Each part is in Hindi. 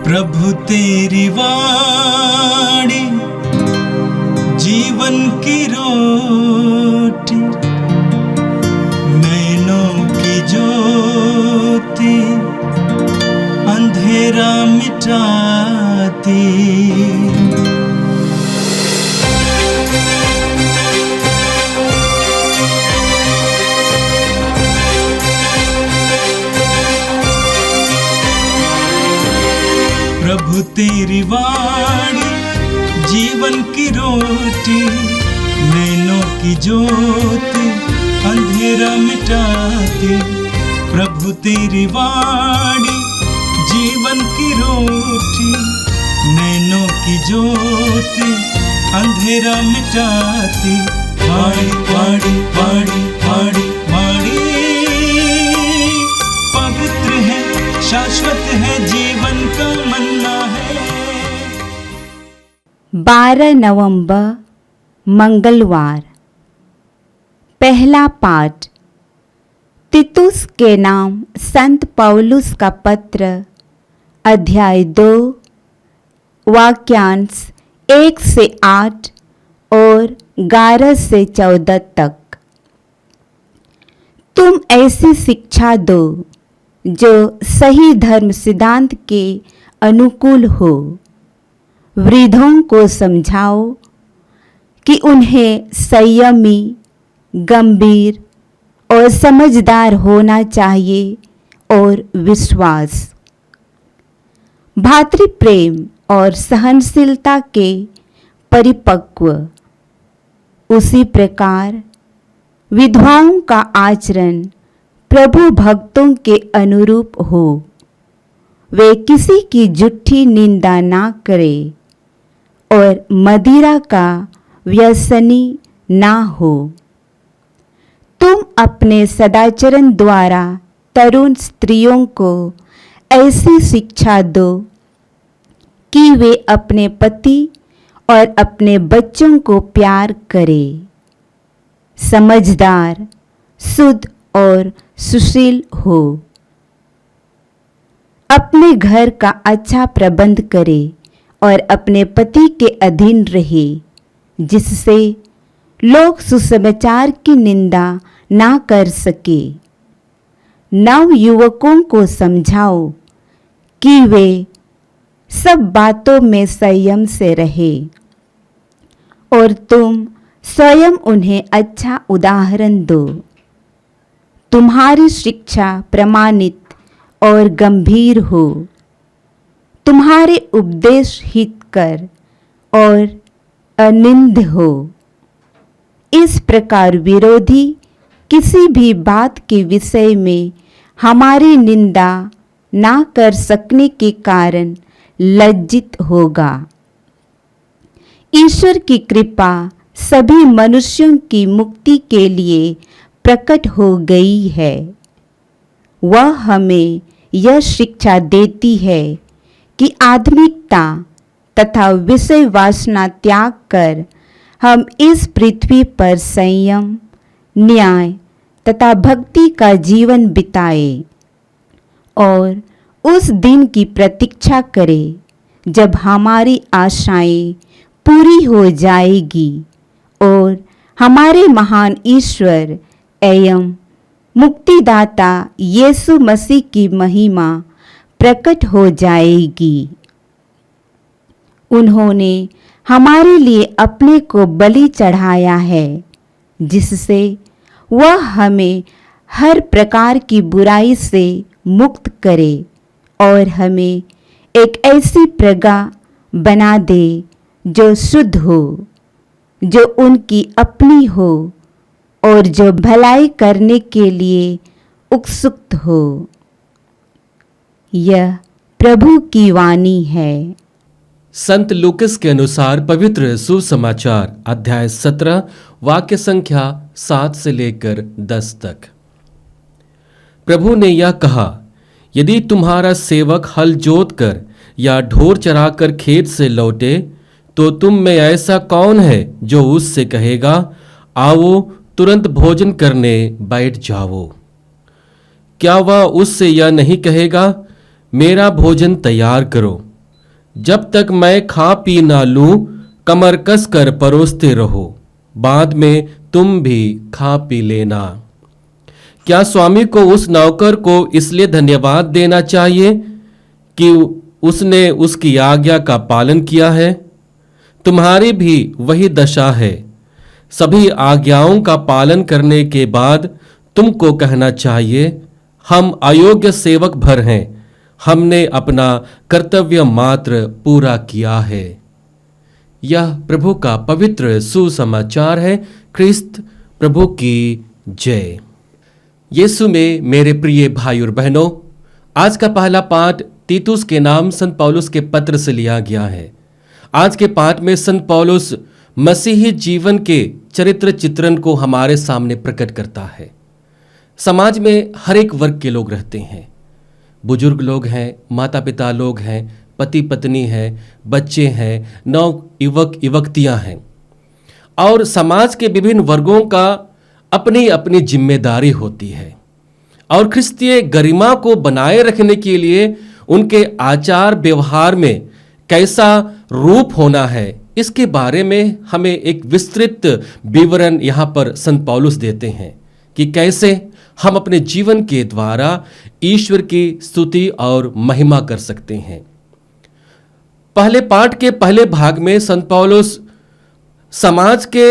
प्रभु तेरी वाणी जीवन की रोटी, नैनों की ज्योति अंधेरा मिटाती। प्रभु तेरी वाणी जीवन की रोटी, नैनों की ज्योति अंधेरा मिटाती। प्रभु तेरी वाणी जीवन की रोटी, नैनों की ज्योति अंधेरा मिटाती। वाणी वाणी वाणी वाणी वाणी पवित्र है, शाश्वत है, जीवन का मन्ना है। 12 नवंबर मंगलवार। पहला पाठ तीतुस के नाम संत पौलुस का पत्र, अध्याय 2, वाक्यांश 1 से 8 और 11 से 14 तक। तुम ऐसी शिक्षा दो जो सही धर्म सिद्धांत के अनुकूल हो। वृद्धों को समझाओ कि उन्हें संयमी, गंभीर और समझदार होना चाहिए और विश्वास, भातृप्रेम और सहनशीलता के परिपक्व। उसी प्रकार विधवाओं का आचरण प्रभु भक्तों के अनुरूप हो। वे किसी की झूठी निंदा ना करें और मदिरा का व्यसनी ना हो। तुम अपने सदाचरण द्वारा तरुण स्त्रियों को ऐसी शिक्षा दो कि वे अपने पति और अपने बच्चों को प्यार करें, समझदार, शुद्ध और सुशील हो। अपने घर का अच्छा प्रबंध करे और अपने पति के अधीन रहे, जिससे लोग सुसमाचार की निंदा ना कर सके। नव युवकों को समझाओ कि वे सब बातों में संयम से रहे और तुम स्वयं उन्हें अच्छा उदाहरण दो। तुम्हारी शिक्षा प्रमाणित और गंभीर हो, तुम्हारे उपदेश हितकर और अनिंद हो। इस प्रकार विरोधी किसी भी बात के विषय में हमारी निंदा ना कर सकने के कारण लज्जित होगा। ईश्वर की कृपा सभी मनुष्यों की मुक्ति के लिए प्रकट हो गई है। वह हमें यह शिक्षा देती है कि आध्यात्मिकता तथा विषय वासना त्याग कर हम इस पृथ्वी पर संयम, न्याय तथा भक्ति का जीवन बिताएं और उस दिन की प्रतीक्षा करें जब हमारी आशाएं पूरी हो जाएगी और हमारे महान ईश्वर एवं मुक्तिदाता यीशु मसीह की महिमा प्रकट हो जाएगी। उन्होंने हमारे लिए अपने को बलि चढ़ाया है, जिससे वह हमें हर प्रकार की बुराई से मुक्त करे और हमें एक ऐसी प्रजा बना दे जो शुद्ध हो, जो उनकी अपनी हो और जो भलाई करने के लिए उत्सुक हो। यह प्रभु की वाणी है। संत लूकस के अनुसार पवित्र सुसमाचार, अध्याय 17, वाक्य संख्या 7 से लेकर 10 तक। प्रभु ने यह कहा, यदि तुम्हारा सेवक हल जोत कर या ढोर चराकर खेत से लौटे, तो तुम में ऐसा कौन है जो उससे कहेगा, आओ तुरंत भोजन करने बैठ जाओ? क्या वह उससे यह नहीं कहेगा, मेरा भोजन तैयार करो, जब तक मैं खा पी ना लूं, कमर कस कर परोसते रहो, बाद में तुम भी खा पी लेना। क्या स्वामी को उस नौकर को इसलिए धन्यवाद देना चाहिए कि उसने उसकी आज्ञा का पालन किया है? तुम्हारी भी वही दशा है। सभी आज्ञाओं का पालन करने के बाद तुमको कहना चाहिए, हम अयोग्य सेवक भर हैं, हमने अपना कर्तव्य मात्र पूरा किया है। यह प्रभु का पवित्र सुसमाचार है। ख्रिस्त प्रभु की जय। यीशु में मेरे प्रिय भाई और बहनों, आज का पहला पाठ तीतुस के नाम संत पौलुस के पत्र से लिया गया है। आज के पाठ में संत पौलुस मसीही जीवन के चरित्र चित्रण को हमारे सामने प्रकट करता है। समाज में हर एक वर्ग के लोग रहते हैं। बुजुर्ग लोग हैं, माता पिता लोग हैं, पति पत्नी हैं, बच्चे हैं, नौ युवक युवतियां हैं। और समाज के विभिन्न वर्गों का अपनी अपनी जिम्मेदारी होती है। और ख्रिस्तीय गरिमा को बनाए रखने के लिए उनके आचार व्यवहार में कैसा रूप होना है, इसके बारे में हमें एक विस्तृत विवरण यहाँ पर संत पौलुस देते हैं कि कैसे हम अपने जीवन के द्वारा ईश्वर की स्तुति और महिमा कर सकते हैं। पहले पाठ के पहले भाग में संत पौलुस समाज के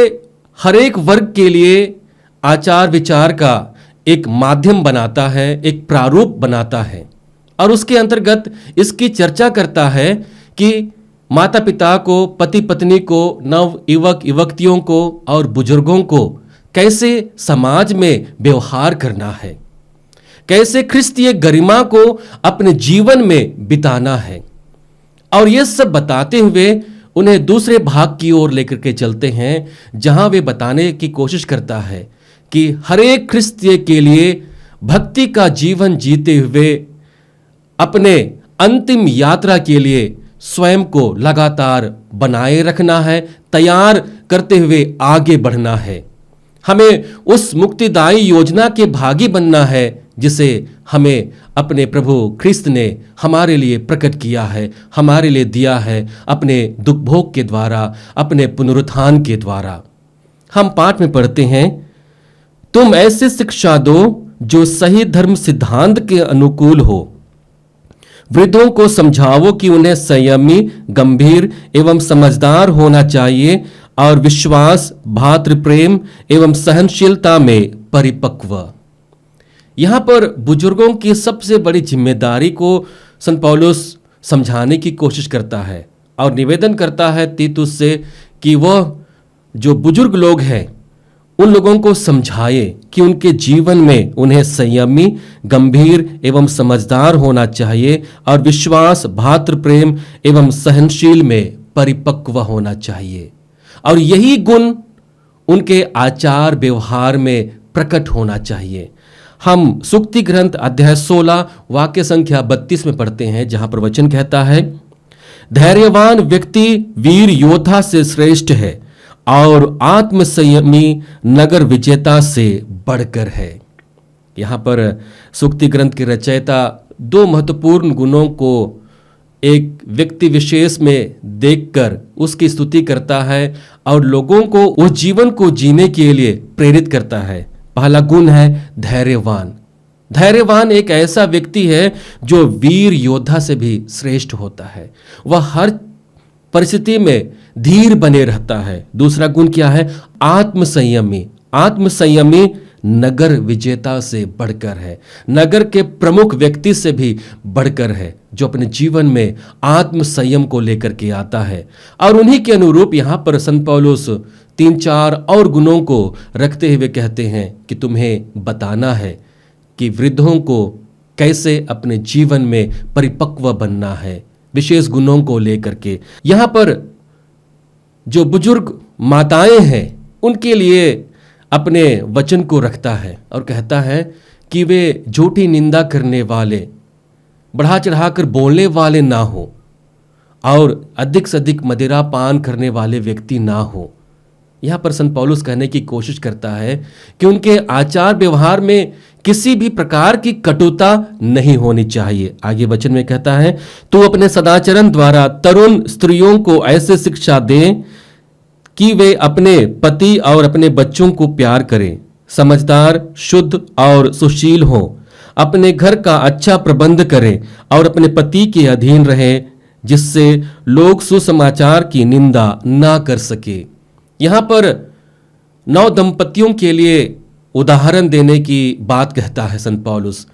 हर एक वर्ग के लिए आचार विचार का एक माध्यम बनाता है, एक प्रारूप बनाता है। और उसके अंतर्गत इसकी चर्चा करता है कि माता पिता को, पति पत्नी को, नव युवक युवतियों को और बुजुर्गों को कैसे समाज में व्यवहार करना है, कैसे ख्रिस्तीय गरिमा को अपने जीवन में बिताना है। और ये सब बताते हुए उन्हें दूसरे भाग की ओर लेकर के चलते हैं, जहां वे बताने की कोशिश करता है कि हर एक ख्रिस्तीय के लिए भक्ति का जीवन जीते हुए अपने अंतिम यात्रा के लिए स्वयं को लगातार बनाए रखना है, तैयार करते हुए आगे बढ़ना है। हमें उस मुक्तिदायी योजना के भागी बनना है जिसे हमें अपने प्रभु ख्रिस्त ने हमारे लिए प्रकट किया है, हमारे लिए दिया है अपने दुख भोग के द्वारा, अपने पुनरुत्थान के द्वारा। हम पाठ में पढ़ते हैं, तुम ऐसी शिक्षा दो जो सही धर्म सिद्धांत के अनुकूल हो। वृद्धों को समझाओ कि उन्हें संयमी, गंभीर एवं समझदार होना चाहिए और विश्वास, भातृ प्रेम एवं सहनशीलता में परिपक्व। यहां पर बुजुर्गों की सबसे बड़ी जिम्मेदारी को संत पौलुस समझाने की कोशिश करता है और निवेदन करता है तीतुस से कि वह जो बुजुर्ग लोग हैं उन लोगों को समझाए कि उनके जीवन में उन्हें संयमी, गंभीर एवं समझदार होना चाहिए और विश्वास, भातृ प्रेम एवं सहनशील में परिपक्व होना चाहिए। और यही गुण उनके आचार व्यवहार में प्रकट होना चाहिए। हम सुक्ति ग्रंथ अध्याय 16 वाक्य संख्या 32 में पढ़ते हैं, जहां पर वचन कहता है, धैर्यवान व्यक्ति वीर योद्धा से श्रेष्ठ है और आत्मसंयमी नगर विजेता से बढ़कर है। यहाँ पर सुक्ति ग्रंथ के रचयिता दो महत्वपूर्ण गुणों को एक व्यक्ति विशेष में देखकर उसकी स्तुति करता है और लोगों को उस जीवन को जीने के लिए प्रेरित करता है। पहला गुण है धैर्यवान। धैर्यवान एक ऐसा व्यक्ति है जो वीर योद्धा से भी श्रेष्ठ होता है। वह हर परिस्थिति में धीर बने रहता है। दूसरा गुण क्या है? आत्मसंयमी। आत्मसंयमी नगर विजेता से बढ़कर है, नगर के प्रमुख व्यक्ति से भी बढ़कर है, जो अपने जीवन में आत्मसंयम को लेकर के आता है। और उन्हीं के अनुरूप यहाँ पर संत पौलुस 3-4 और गुणों को रखते हुए कहते हैं कि तुम्हें बताना है कि वृद्धों को कैसे अपने जीवन में परिपक्व बनना है, विशेष गुणों को लेकर के। यहाँ पर जो बुजुर्ग माताएं हैं उनके लिए अपने वचन को रखता है और कहता है कि वे झूठी निंदा करने वाले, बढ़ा चढ़ाकर बोलने वाले ना हो और अधिक से अधिक मदिरा पान करने वाले व्यक्ति ना हो। यहाँ पर संत पौलुस कहने की कोशिश करता है कि उनके आचार व्यवहार में किसी भी प्रकार की कटुता नहीं होनी चाहिए। आगे वचन में कहता है, तू अपने सदाचरण द्वारा तरुण स्त्रियों को ऐसे शिक्षा दे कि वे अपने पति और अपने बच्चों को प्यार करें, समझदार, शुद्ध और सुशील हों, अपने घर का अच्छा प्रबंध करें और अपने पति के अधीन रहें, जिससे लोग सुसमाचार की निंदा ना कर सके। यहाँ पर नौ दंपतियों के लिए उदाहरण देने की बात कहता है संत पौलुस,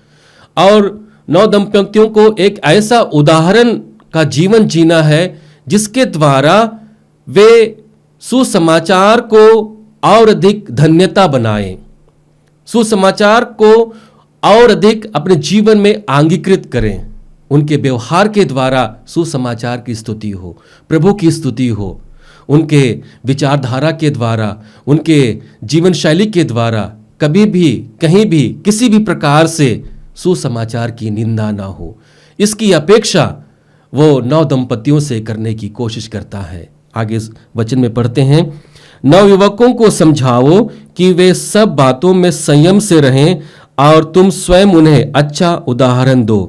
और नौ दंपतियों को एक ऐसा उदाहरण का जीवन जीना है जिसके द्वारा वे सुसमाचार को और अधिक धन्यता बनाएं, सुसमाचार को और अधिक अपने जीवन में अंगीकृत करें। उनके व्यवहार के द्वारा सुसमाचार की स्तुति हो, प्रभु की स्तुति हो, उनके विचारधारा के द्वारा, उनके जीवन शैली के द्वारा कभी भी, कहीं भी, किसी भी प्रकार से सुसमाचार की निंदा ना हो। इसकी अपेक्षा वो नौ दंपतियों से करने की कोशिश करता है। आगे इस वचन में पढ़ते हैं, नवयुवकों को समझाओ कि वे सब बातों में संयम से रहें और तुम स्वयं उन्हें अच्छा उदाहरण दो।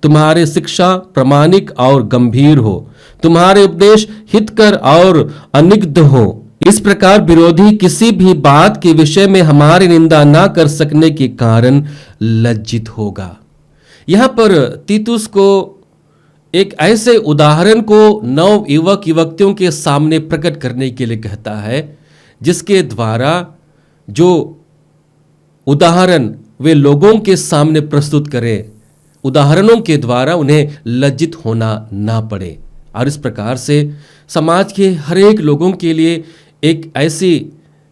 तुम्हारे शिक्षा प्रामाणिक और गंभीर हो, तुम्हारे उपदेश हितकर और अनिग्ध हो। इस प्रकार विरोधी किसी भी बात के विषय में हमारी निंदा ना कर सकने के कारण लज्जित होगा। यहां पर तीतुस को एक ऐसे उदाहरण को नव युवक युवतियों के सामने प्रकट करने के लिए कहता है, जिसके द्वारा जो उदाहरण वे लोगों के सामने प्रस्तुत करें, उदाहरणों के द्वारा उन्हें लज्जित होना ना पड़े। और इस प्रकार से समाज के हर एक लोगों के लिए एक ऐसी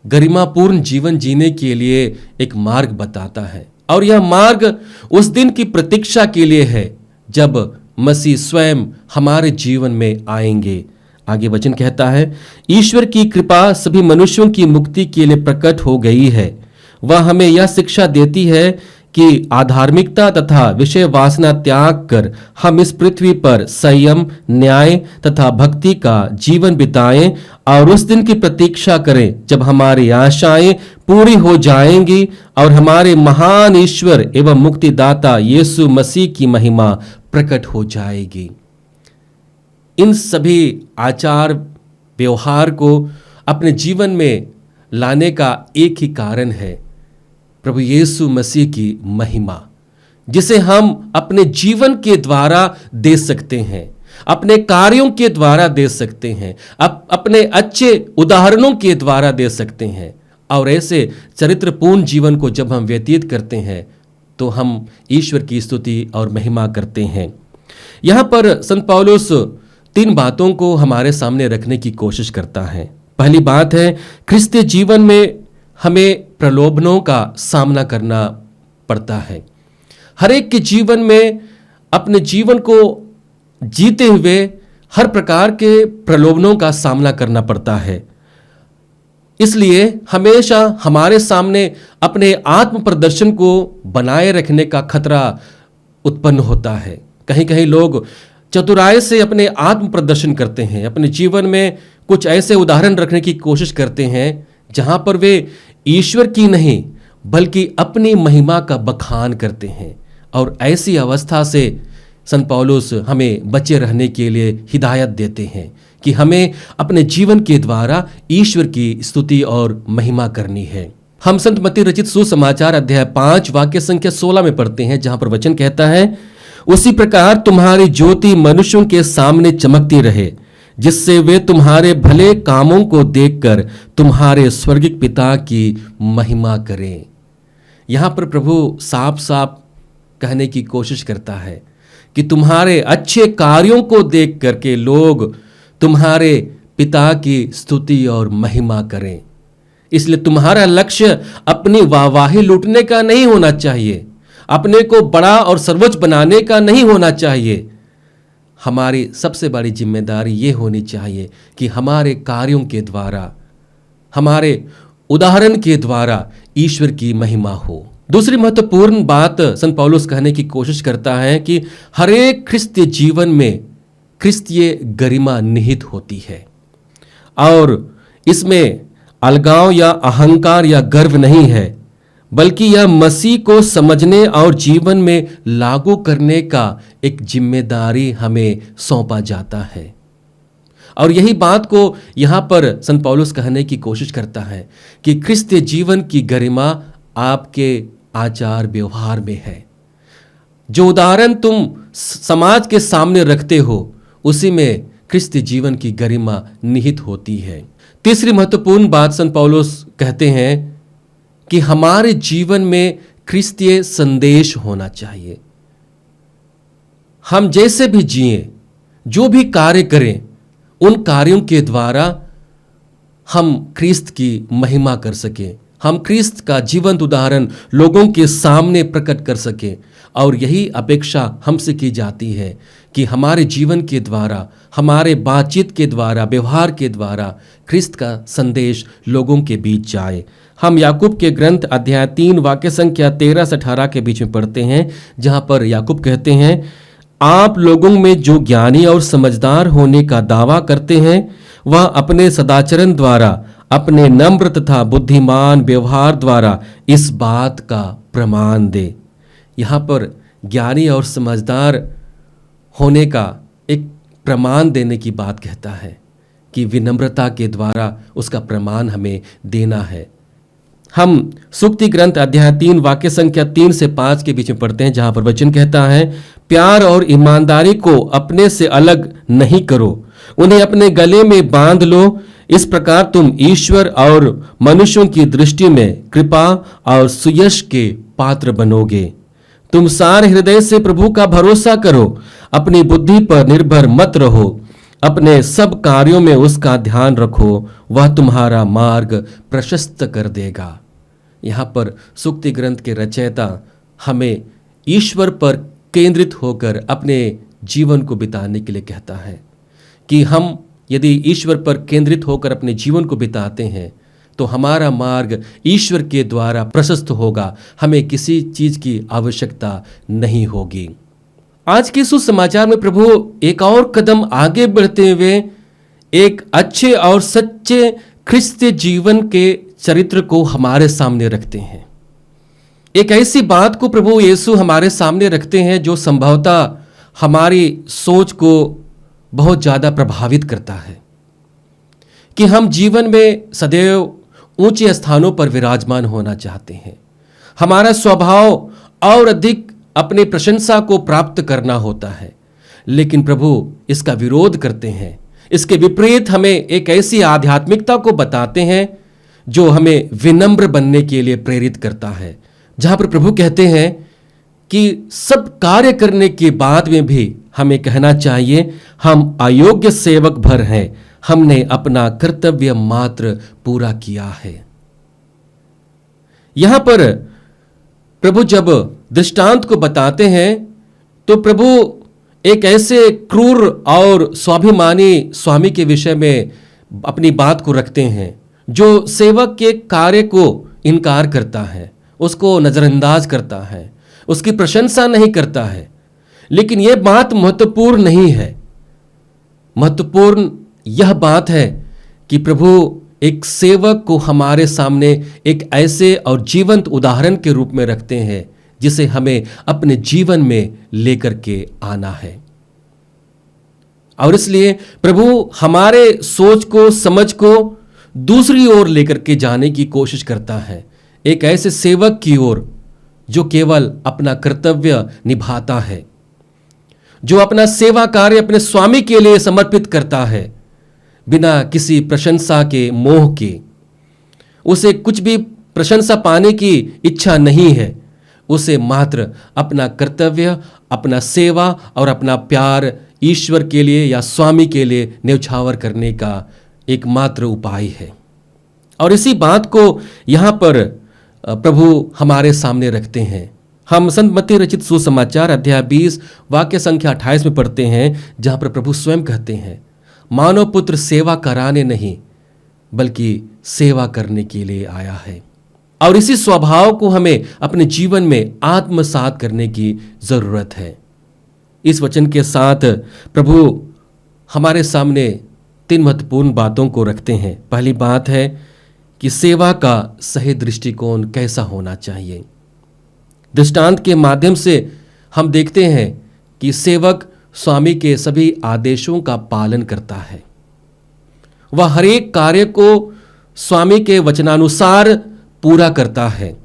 गरिमापूर्ण जीवन जीने के लिए एक मार्ग बताता है, और यह मार्ग उस दिन की प्रतीक्षा के लिए है जब मसीह स्वयं हमारे जीवन में आएंगे। आगे वचन कहता है, ईश्वर की कृपा सभी मनुष्यों की मुक्ति के लिए प्रकट हो गई है। वह हमें यह शिक्षा देती है कि अधार्मिकता तथा विषय वासना त्याग कर हम इस पृथ्वी पर संयम, न्याय तथा भक्ति का जीवन बिताएं और उस दिन की प्रतीक्षा करें जब हमारी आशाएं पूरी हो जाएंगी और हमारे महान ईश्वर एवं मुक्तिदाता यीशु मसीह की महिमा प्रकट हो जाएगी। इन सभी आचार व्यवहार को अपने जीवन में लाने का एक ही कारण है, प्रभु यीशु मसीह की महिमा, जिसे हम अपने जीवन के द्वारा दे सकते हैं, अपने कार्यों के द्वारा दे सकते हैं, अपने अच्छे उदाहरणों के द्वारा दे सकते हैं। और ऐसे चरित्रपूर्ण जीवन को जब हम व्यतीत करते हैं तो हम ईश्वर की स्तुति और महिमा करते हैं। यहाँ पर संत पौलुस तीन बातों को हमारे सामने रखने की कोशिश करता है। पहली बात है, क्रिस्तीय जीवन में हमें प्रलोभनों का सामना करना पड़ता है। हर एक के जीवन में अपने जीवन को जीते हुए हर प्रकार के प्रलोभनों का सामना करना पड़ता है। इसलिए हमेशा हमारे सामने अपने आत्म प्रदर्शन को बनाए रखने का खतरा उत्पन्न होता है। कहीं कहीं लोग चतुराई से अपने आत्म प्रदर्शन करते हैं, अपने जीवन में कुछ ऐसे उदाहरण रखने की कोशिश करते हैं जहां पर वे ईश्वर की नहीं बल्कि अपनी महिमा का बखान करते हैं। और ऐसी अवस्था से संत पौलुस हमें बचे रहने के लिए हिदायत देते हैं कि हमें अपने जीवन के द्वारा ईश्वर की स्तुति और महिमा करनी है। हम संत मत्ती रचित सुसमाचार अध्याय 5 वाक्य संख्या 16 में पढ़ते हैं, जहां पर वचन कहता है, उसी प्रकार तुम्हारी ज्योति मनुष्यों के सामने चमकती रहे, जिससे वे तुम्हारे भले कामों को देखकर तुम्हारे स्वर्गिक पिता की महिमा करें। यहां पर प्रभु साफ साफ कहने की कोशिश करता है कि तुम्हारे अच्छे कार्यों को देख करके लोग तुम्हारे पिता की स्तुति और महिमा करें। इसलिए तुम्हारा लक्ष्य अपनी वाहवाही लूटने का नहीं होना चाहिए, अपने को बड़ा और सर्वोच्च बनाने का नहीं होना चाहिए। हमारी सबसे बड़ी जिम्मेदारी ये होनी चाहिए कि हमारे कार्यों के द्वारा, हमारे उदाहरण के द्वारा ईश्वर की महिमा हो। दूसरी महत्वपूर्ण बात संत पौलुस कहने की कोशिश करता है कि हर एक ख्रिस्तीय जीवन में ख्रिस्तीय गरिमा निहित होती है और इसमें अलगाव या अहंकार या गर्व नहीं है, बल्कि यह मसीह को समझने और जीवन में लागू करने का एक जिम्मेदारी हमें सौंपा जाता है। और यही बात को यहां पर संत पौलुस कहने की कोशिश करता है कि क्रिस्तीय जीवन की गरिमा आपके आचार व्यवहार में है। जो उदाहरण तुम समाज के सामने रखते हो उसी में क्रिस्तीय जीवन की गरिमा निहित होती है। तीसरी महत्वपूर्ण बात संत पौलुस कहते हैं कि हमारे जीवन में क्रिस्तीय संदेश होना चाहिए। हम जैसे भी जिए, जो भी कार्य करें, उन कार्यों के द्वारा हम क्रिस्त की महिमा कर सकें, हम क्रिस्त का जीवंत उदाहरण लोगों के सामने प्रकट कर सकें। और यही अपेक्षा हमसे की जाती है कि हमारे जीवन के द्वारा, हमारे बातचीत के द्वारा, व्यवहार के द्वारा क्रिस्त का संदेश लोगों के बीच जाए। हम याकूब के ग्रंथ अध्याय 3 वाक्य संख्या 13 से 18 के बीच में पढ़ते हैं, जहां पर याकूब कहते हैं, आप लोगों में जो ज्ञानी और समझदार होने का दावा करते हैं वह अपने सदाचरण द्वारा, अपने नम्र तथा बुद्धिमान व्यवहार द्वारा इस बात का प्रमाण दे। यहाँ पर ज्ञानी और समझदार होने का एक प्रमाण देने की बात कहता है कि विनम्रता के द्वारा उसका प्रमाण हमें देना है। हम सूक्ति ग्रंथ अध्याय 3 वाक्य संख्या 3 से 5 के बीच में पढ़ते हैं, जहां पर वचन कहता है, प्यार और ईमानदारी को अपने से अलग नहीं करो, उन्हें अपने गले में बांध लो। इस प्रकार तुम ईश्वर और मनुष्यों की दृष्टि में कृपा और सुयश के पात्र बनोगे। तुम सारे हृदय से प्रभु का भरोसा करो, अपनी बुद्धि पर निर्भर मत रहो, अपने सब कार्यों में उसका ध्यान रखो, वह तुम्हारा मार्ग प्रशस्त कर देगा। यहाँ पर सूक्ति ग्रंथ के रचयिता हमें ईश्वर पर केंद्रित होकर अपने जीवन को बिताने के लिए कहता है कि हम यदि ईश्वर पर केंद्रित होकर अपने जीवन को बिताते हैं तो हमारा मार्ग ईश्वर के द्वारा प्रशस्त होगा, हमें किसी चीज की आवश्यकता नहीं होगी। आज के सुसमाचार में प्रभु एक और कदम आगे बढ़ते हुए एक अच्छे और सच्चे ख्रिस्तीय जीवन के चरित्र को हमारे सामने रखते हैं। एक ऐसी बात को प्रभु यीशु हमारे सामने रखते हैं जो संभवतः हमारी सोच को बहुत ज़्यादा प्रभावित करता है कि हम जीवन में सदैव ऊंचे स्थानों पर विराजमान होना चाहते हैं। हमारा स्वभाव और अधिक अपनी प्रशंसा को प्राप्त करना होता है, लेकिन प्रभु इसका विरोध करते हैं। इसके विपरीत हमें एक ऐसी आध्यात्मिकता को बताते हैं जो हमें विनम्र बनने के लिए प्रेरित करता है, जहां पर प्रभु कहते हैं कि सब कार्य करने के बाद में भी हमें कहना चाहिए, हम अयोग्य सेवक भर हैं, हमने अपना कर्तव्य मात्र पूरा किया है। यहां पर प्रभु जब दृष्टांत को बताते हैं तो प्रभु एक ऐसे क्रूर और स्वाभिमानी स्वामी के विषय में अपनी बात को रखते हैं जो सेवक के कार्य को इनकार करता है, उसको नजरअंदाज करता है, उसकी प्रशंसा नहीं करता है। लेकिन यह बात महत्वपूर्ण नहीं है। महत्वपूर्ण यह बात है कि प्रभु एक सेवक को हमारे सामने एक ऐसे और जीवंत उदाहरण के रूप में रखते हैं जिसे हमें अपने जीवन में लेकर के आना है। और इसलिए प्रभु हमारे सोच को, समझ को दूसरी ओर लेकर के जाने की कोशिश करता है, एक ऐसे सेवक की ओर जो केवल अपना कर्तव्य निभाता है, जो अपना सेवा कार्य अपने स्वामी के लिए समर्पित करता है बिना किसी प्रशंसा के मोह के। उसे कुछ भी प्रशंसा पाने की इच्छा नहीं है, उसे मात्र अपना कर्तव्य, अपना सेवा और अपना प्यार ईश्वर के लिए या स्वामी के लिए न्यौछावर करने का एकमात्र उपाय है। और इसी बात को यहाँ पर प्रभु हमारे सामने रखते हैं। हम संत मत्ती रचित सुसमाचार अध्याय 20 वाक्य संख्या 28 में पढ़ते हैं, जहाँ पर प्रभु स्वयं कहते हैं, मानव पुत्र सेवा कराने नहीं बल्कि सेवा करने के लिए आया है। और इसी स्वभाव को हमें अपने जीवन में आत्मसात करने की जरूरत है। इस वचन के साथ प्रभु हमारे सामने 3 महत्वपूर्ण बातों को रखते हैं। पहली बात है कि सेवा का सही दृष्टिकोण कैसा होना चाहिए। दृष्टांत के माध्यम से हम देखते हैं कि सेवक स्वामी के सभी आदेशों का पालन करता है। वह हर एक कार्य को स्वामी के वचनानुसार पूरा करता है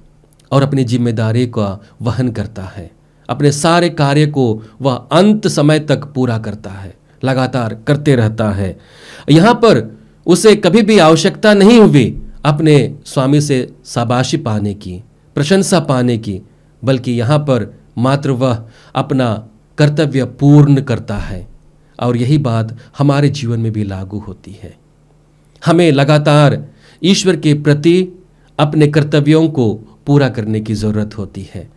और अपनी जिम्मेदारी का वहन करता है। अपने सारे कार्य को वह अंत समय तक पूरा करता है, लगातार करते रहता है। यहाँ पर उसे कभी भी आवश्यकता नहीं हुई अपने स्वामी से शाबाशी पाने की, प्रशंसा पाने की, बल्कि यहाँ पर मात्र वह अपना कर्तव्य पूर्ण करता है। और यही बात हमारे जीवन में भी लागू होती है। हमें लगातार ईश्वर के प्रति अपने कर्तव्यों को पूरा करने की ज़रूरत होती है।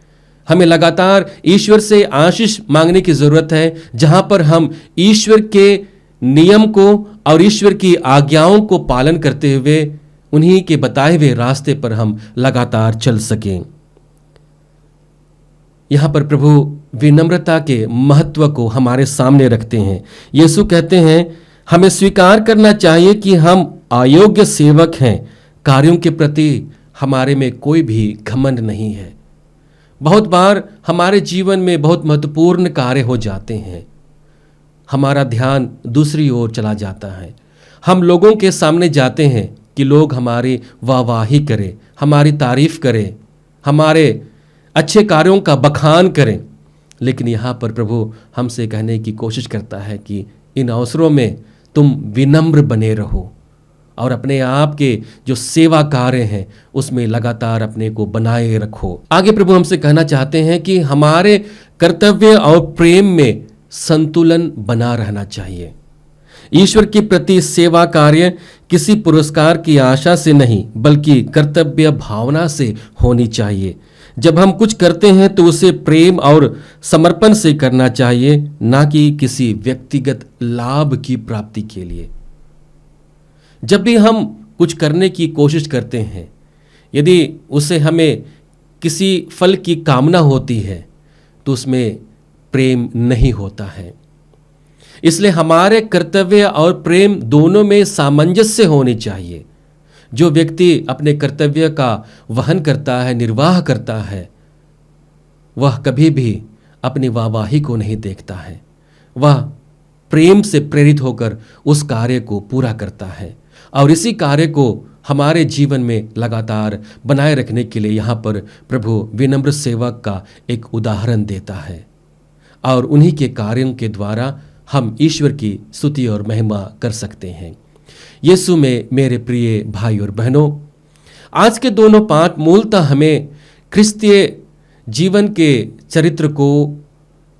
हमें लगातार ईश्वर से आशीष मांगने की ज़रूरत है, जहाँ पर हम ईश्वर के नियम को और ईश्वर की आज्ञाओं को पालन करते हुए उन्हीं के बताए हुए रास्ते पर हम लगातार चल सकें। यहाँ पर प्रभु विनम्रता के महत्व को हमारे सामने रखते हैं। यीशु कहते हैं, हमें स्वीकार करना चाहिए कि हम अयोग्य सेवक हैं। कार्यों के प्रति हमारे में कोई भी घमंड नहीं है। बहुत बार हमारे जीवन में बहुत महत्वपूर्ण कार्य हो जाते हैं, हमारा ध्यान दूसरी ओर चला जाता है। हम लोगों के सामने जाते हैं कि लोग हमारी वाहवाही करें, हमारी तारीफ करें, हमारे अच्छे कार्यों का बखान करें। लेकिन यहाँ पर प्रभु हमसे कहने की कोशिश करता है कि इन अवसरों में तुम विनम्र बने रहो और अपने आप के जो सेवा कार्य हैं उसमें लगातार अपने को बनाए रखो। आगे प्रभु हमसे कहना चाहते हैं कि हमारे कर्तव्य और प्रेम में संतुलन बना रहना चाहिए। ईश्वर के प्रति सेवा कार्य किसी पुरस्कार की आशा से नहीं, बल्कि कर्तव्य भावना से होनी चाहिए। जब हम कुछ करते हैं तो उसे प्रेम और समर्पण से करना चाहिए, ना कि किसी व्यक्तिगत लाभ की प्राप्ति के लिए। जब भी हम कुछ करने की कोशिश करते हैं, यदि उसे हमें किसी फल की कामना होती है तो उसमें प्रेम नहीं होता है। इसलिए हमारे कर्तव्य और प्रेम दोनों में सामंजस्य होनी चाहिए। जो व्यक्ति अपने कर्तव्य का वहन करता है, निर्वाह करता है, वह कभी भी अपनी वाहवाही को नहीं देखता है। वह प्रेम से प्रेरित होकर उस कार्य को पूरा करता है और इसी कार्य को हमारे जीवन में लगातार बनाए रखने के लिए यहाँ पर प्रभु विनम्र सेवक का एक उदाहरण देता है और उन्हीं के कार्यों के द्वारा हम ईश्वर की स्तुति और महिमा कर सकते हैं। यीशु में मेरे प्रिय भाई और बहनों, आज के दोनों पाठ मूलतः हमें क्रिस्तीय जीवन के चरित्र को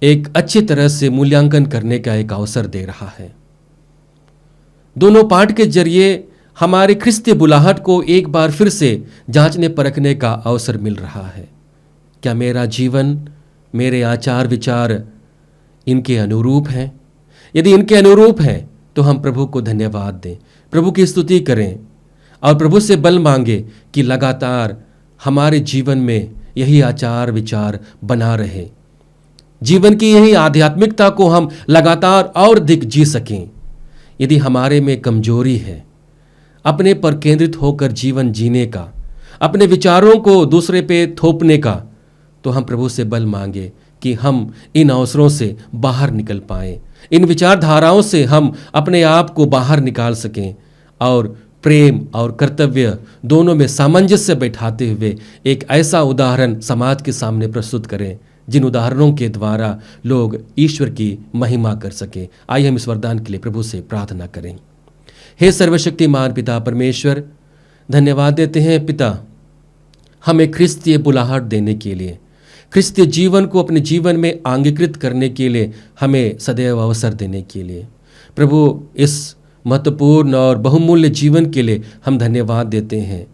एक अच्छी तरह से मूल्यांकन करने का एक अवसर दे रहा है। दोनों पाठ के जरिए हमारे क्रिस्तीय बुलाहट को एक बार फिर से जांचने परखने का अवसर मिल रहा है। क्या मेरा जीवन, मेरे आचार विचार इनके अनुरूप हैं? यदि इनके अनुरूप हैं तो हम प्रभु को धन्यवाद दें, प्रभु की स्तुति करें और प्रभु से बल मांगे कि लगातार हमारे जीवन में यही आचार विचार बना रहे, जीवन की यही आध्यात्मिकता को हम लगातार और अधिक जी सकें। यदि हमारे में कमजोरी है अपने पर केंद्रित होकर जीवन जीने का, अपने विचारों को दूसरे पे थोपने का, तो हम प्रभु से बल मांगे कि हम इन अवसरों से बाहर निकल पाएं, इन विचारधाराओं से हम अपने आप को बाहर निकाल सकें और प्रेम और कर्तव्य दोनों में सामंजस्य बैठाते हुए एक ऐसा उदाहरण समाज के सामने प्रस्तुत करें जिन उदाहरणों के द्वारा लोग ईश्वर की महिमा कर सकें। आइए हम इस वरदान के लिए प्रभु से प्रार्थना करें। हे सर्वशक्तिमान पिता परमेश्वर, धन्यवाद देते हैं पिता हमें क्रिस्तीय बुलाहट देने के लिए, क्रिस्तीय जीवन को अपने जीवन में आंगीकृत करने के लिए हमें सदैव अवसर देने के लिए। प्रभु इस महत्वपूर्ण और बहुमूल्य जीवन के लिए हम धन्यवाद देते हैं।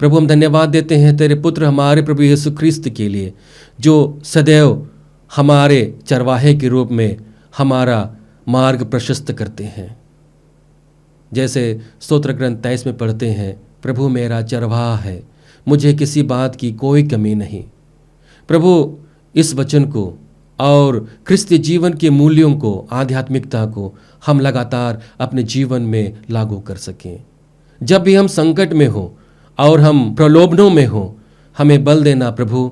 प्रभु हम धन्यवाद देते हैं तेरे पुत्र हमारे प्रभु यीशु ख्रिस्त के लिए, जो सदैव हमारे चरवाहे के रूप में हमारा मार्ग प्रशस्त करते हैं। जैसे स्तोत्र ग्रंथ 23 में पढ़ते हैं, प्रभु मेरा चरवाहा है, मुझे किसी बात की कोई कमी नहीं। प्रभु इस वचन को और क्रिस्तीय जीवन के मूल्यों को, आध्यात्मिकता को हम लगातार अपने जीवन में लागू कर सकें। जब भी हम संकट में हो और हम प्रलोभनों में हों, हमें बल देना प्रभु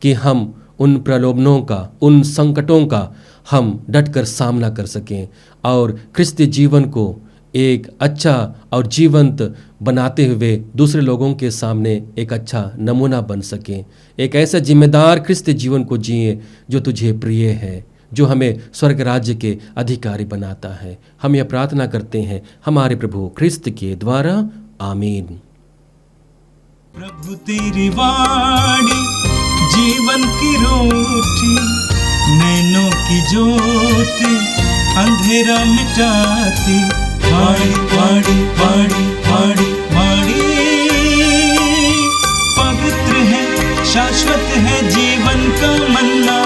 कि हम उन प्रलोभनों का, उन संकटों का हम डटकर सामना कर सकें और क्रिस्ती जीवन को एक अच्छा और जीवंत बनाते हुए दूसरे लोगों के सामने एक अच्छा नमूना बन सकें। एक ऐसा जिम्मेदार क्रिस्ती जीवन को जिए जो तुझे प्रिय है, जो हमें स्वर्ग राज्य के अधिकारी बनाता है। हम यह प्रार्थना करते हैं हमारे प्रभु क्रिस्त के द्वारा, आमीन। प्रभु तेरी वाणी जीवन की रोटी, नैनों की ज्योति अंधेरा मिटाती। वाणी वाणी वाणी वाणी वाणी पवित्र है, शाश्वत है जीवन का मन्ना।